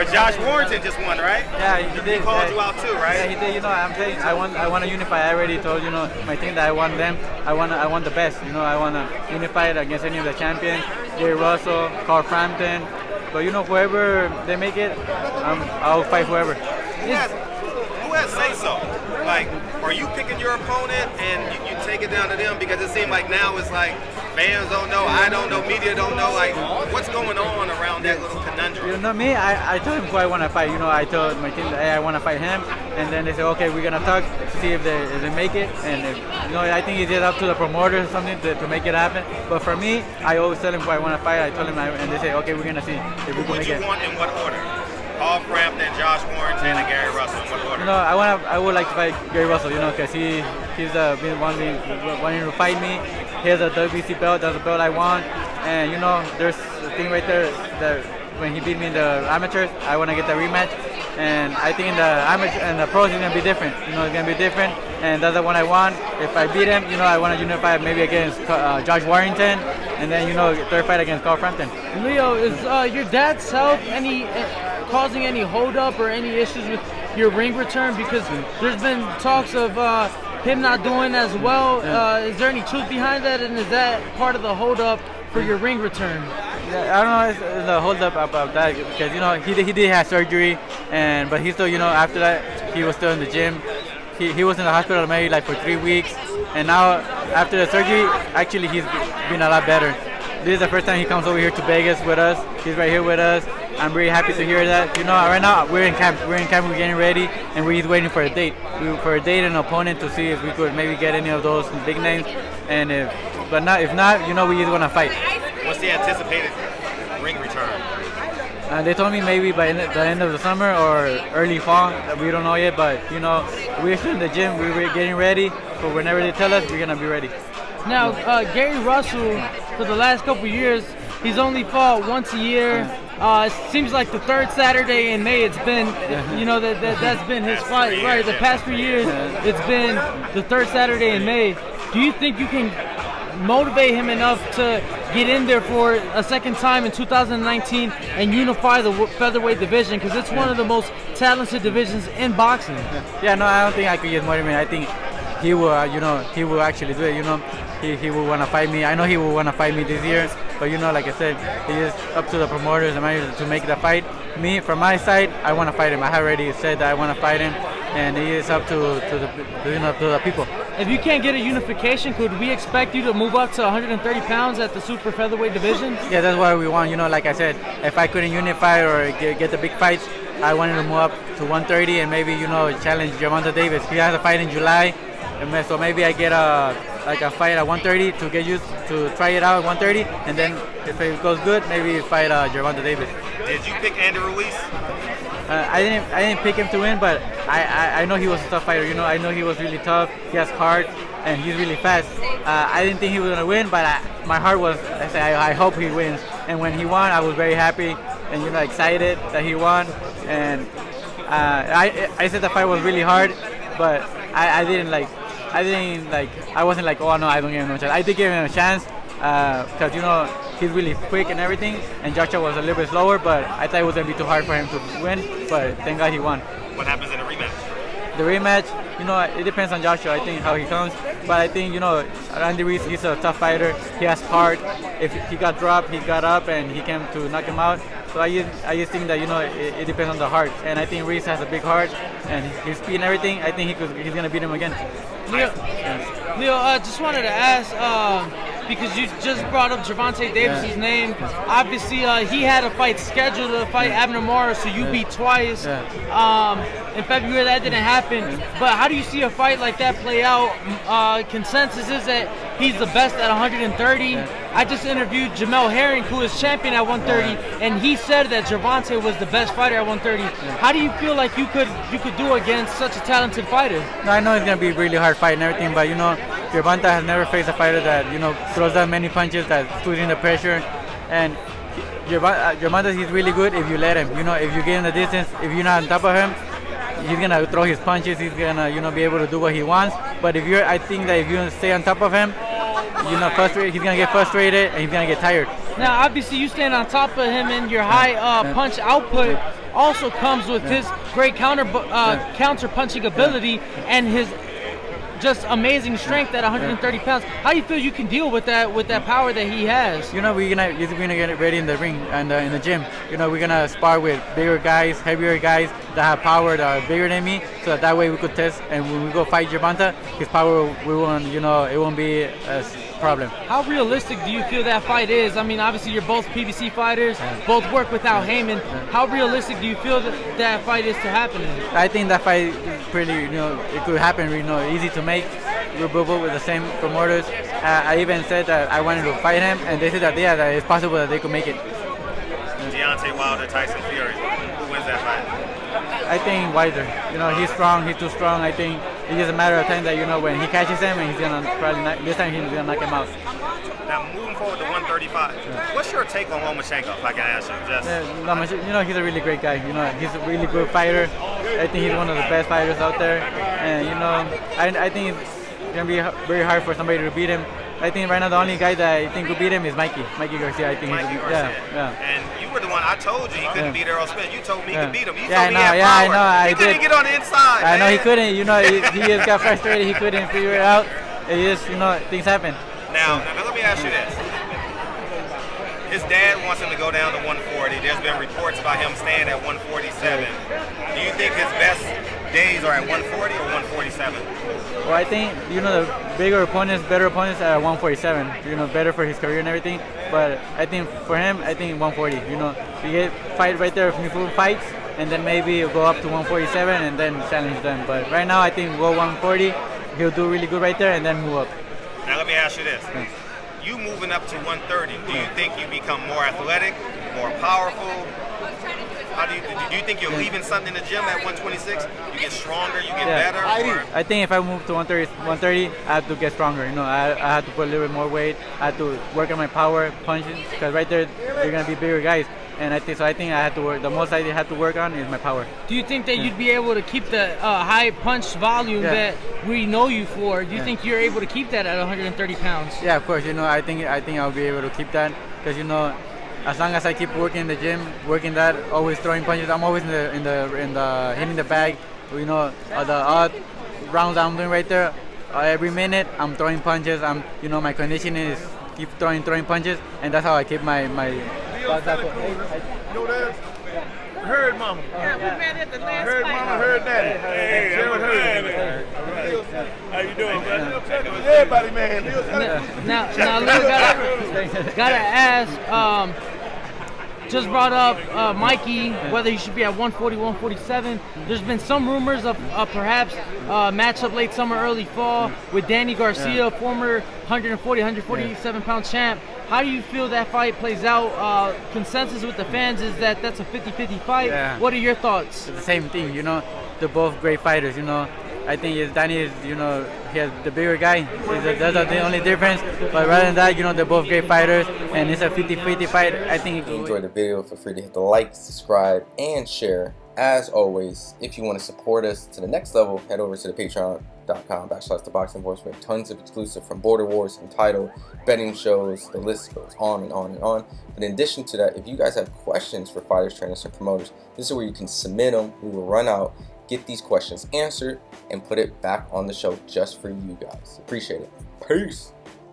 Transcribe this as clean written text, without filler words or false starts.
But Josh Warrington just won, right? Yeah, he did. He called you out too, right? Yeah, he did. I'm saying I want to unify. I already told my team that I want them. I want the best. I want to unify it against any of the champions. Gary Russell, Carl Frampton. But whoever they make it, I'll fight whoever. Who has say so? Like, are you picking your opponent and you take it down to them? Because it seems like now it's like fans don't know, I don't know, media don't know. Like, what's going on around that little conundrum? Me, I told him who I want to fight. I told my team that hey, I want to fight him, and then they said, okay, we're gonna talk to see if they make it. And if, I think it's just up to the promoter or something to make it happen. But for me, I always tell him who I want to fight. I told him, and they say, okay, we're gonna see if we can make it. Who do you want in what order? Paul Frampton, Josh Warrington, and Gary Russell. In what order? I would like to fight Gary Russell. Because he's been wanting to fight me. He has a WBC belt. That's the belt I want. And there's a thing right there that when he beat me in the amateurs, I want to get the rematch. And I think in the amateur and the pros, it's gonna be different. It's gonna be different. And that's the one I want. If I beat him, I want to unify maybe against Josh Warrington, and then third fight against Carl Frampton. Leo, is your dad's health causing any holdup or any issues with your ring return? Because there's been talks of him not doing as well. Is there any truth behind that, and is that part of the holdup for your ring return? Yeah, I don't know it's the holdup about that because he did have surgery, but he still after that he was still in the gym. He was in the hospital maybe like for 3 weeks, and now after the surgery, actually he's been a lot better. This is the first time he comes over here to Vegas with us. He's right here with us. I'm very happy to hear that. Right now we're in camp. We're getting ready, and we're just waiting for a date. For a date and an opponent to see if we could maybe get any of those big names. And if not, we just want to fight. What's the anticipated ring return? They told me maybe by the end of the summer or early fall. We don't know yet, but we're still in the gym. We're getting ready. So whenever they tell us, we're gonna be ready. Now, Gary Russell, for the last couple of years, he's only fought once a year. It seems like the third Saturday in May, it's been, that's been his fight. Right, the past 3 years, it's been the third Saturday in May. Do you think you can motivate him enough to get in there for a second time in 2019 and unify the featherweight division? Because it's one of the most talented divisions in boxing. Yeah, no, I don't think I could get motivated. I think he will, he will actually do it. He will want to fight me. I know he will want to fight me this year, but like I said, it is up to the promoters and managers to make the fight. Me, from my side, I want to fight him. I have already said that I want to fight him, and it is up to the people. If you can't get a unification, could we expect you to move up to 130 pounds at the super featherweight division? Yeah, that's what we want. Like I said, if I couldn't unify or get the big fights, I wanted to move up to 130 and maybe challenge Gervonta Davis. He has a fight in July, and so maybe I get a fight at 130 to get used to try it out at 130, and then if it goes good, maybe fight Gervonta Davis. Did you pick Andy Ruiz? I didn't pick him to win, but I know he was a tough fighter. I know he was really tough. He has heart, and he's really fast. I didn't think he was gonna win, but my heart was. I hope he wins. And when he won, I was very happy and excited that he won. And I said the fight was really hard, but I wasn't like, oh no, I don't give him no chance. I did give him a chance because he's really quick and everything, and Joshua was a little bit slower, but I thought it was gonna be too hard for him to win. But thank God he won. What happens in a rematch? The rematch, it depends on Joshua. I think how he comes, but I think Andy Ruiz, he's a tough fighter. He has heart. If he got dropped, he got up and he came to knock him out. So I just think that it depends on the heart, and I think Ruiz has a big heart and his speed and everything. I think he's gonna beat him again. Leo, just wanted to ask, because you just brought up Gervonta Davis' name. Obviously, he had a fight scheduled to fight Abner Morris, so you beat twice. In February, that didn't happen. But how do you see a fight like that play out? Consensus is that he's the best at 130. I just interviewed Jamel Herring, who is champion at 130, and he said that Gervonta was the best fighter at 130. How do you feel like you could do against such a talented fighter? I know it's gonna be a really hard fight and everything, but Gervonta has never faced a fighter that throws that many punches, that's putting the pressure, and Gervonta, he's really good if you let him. If you get in the distance, if you're not on top of him, he's gonna throw his punches. He's gonna be able to do what he wants. But I think that if you stay on top of him, frustrated. He's gonna get frustrated and he's gonna get tired. Now, obviously, you stand on top of him, and your high punch output also comes with his great counter punching ability and his just amazing strength at 130 pounds. How do you feel you can deal with that power that he has? We're gonna get ready in the ring and in the gym. We're gonna spar with bigger guys, heavier guys that have power that are bigger than me, so that way we could test. And when we go fight Gervonta, his power it won't be a problem. How realistic do you feel that fight is? I mean, obviously you're both PBC fighters, both work without Heyman. How realistic do you feel that fight is to happen? I think that fight is pretty, it could happen, easy to make. We're both with the same promoters. I even said that I wanted to fight him, and they said that that it's possible that they could make it. Deontay Wilder, Tyson Fury. Who wins that fight? I think Wilder. He's strong. He's too strong. I think it's just a matter of time that when he catches him, and he's gonna probably this time he's gonna knock him out. Now moving forward to 135. What's your take on Lomachenko? If I can ask you, he's a really great guy. He's a really good fighter. I think he's one of the best fighters out there, and I think it's gonna be very hard for somebody to beat him. I think right now the only guy that I think could beat him is Mikey Garcia. I think Mikey Garcia. And you were the one I told you he couldn't beat Errol Spence. You told me he could beat him. You told me he had power. I know. He couldn't get on the inside. I know he couldn't. He just got frustrated. He couldn't figure it out. It just things happen. Now let me ask you this. His dad wants him to go down to 140. There's been reports about him staying at 147. Do you think his best days are at 140 or 147? Well, I think the bigger opponents, better opponents are at 147. Better for his career and everything. But I think for him, 140. You get fight right there, full fights, and then maybe you'll go up to 147 and then challenge them. But right now, I think go 140. He'll do really good right there and then move up. Now let me ask you this. You moving up to 130, do you think you become more athletic, more powerful? How do you think you're leaving something in the gym at 126? You get stronger, you get better? Or? I think if I move to 130, I have to get stronger. I have to put a little bit more weight. I have to work on my power, punches, because right there, they're going to be bigger guys. And I think I have to work. The most I have to work on is my power. Do you think that you'd be able to keep the high punch volume that we know you for? Do you think you're able to keep that at 130 pounds? Yeah, of course. I think I'll be able to keep that because as long as I keep working in the gym, working that, always throwing punches, I'm always in the hitting the bag. The odd rounds I'm doing right there. Every minute I'm throwing punches. My conditioning is keep throwing punches, and that's how I keep my. Heard mama. Yeah, we met at the last Heard fight. mama, heard daddy. Hey, how you doing, man? Everybody, man. Now, Lil, gotta ask. Just brought up Mikey, whether he should be at 140, 147. There's been some rumors of perhaps matchup late summer, early fall with Danny Garcia, former 140, 147 pound champ. How do you feel that fight plays out? Consensus with the fans is that that's a 50-50 fight. Yeah. What are your thoughts? It's the same thing, they're both great fighters, I think Danny is, he has the bigger guy. That's the only difference. But rather than that, they're both great fighters, and it's a 50-50 fight. I think If you enjoyed the video, feel free to hit the like, subscribe, and share. As always, if you want to support us to the next level, head over to the patreon.com/ThaBoxingVoice. We have tons of exclusive from Border Wars, Entitled, betting shows, the list goes on and on and on. But in addition to that, if you guys have questions for fighters, trainers, and promoters, this is where you can submit them. We will run out, get these questions answered, and put it back on the show just for you guys. Appreciate it. Peace.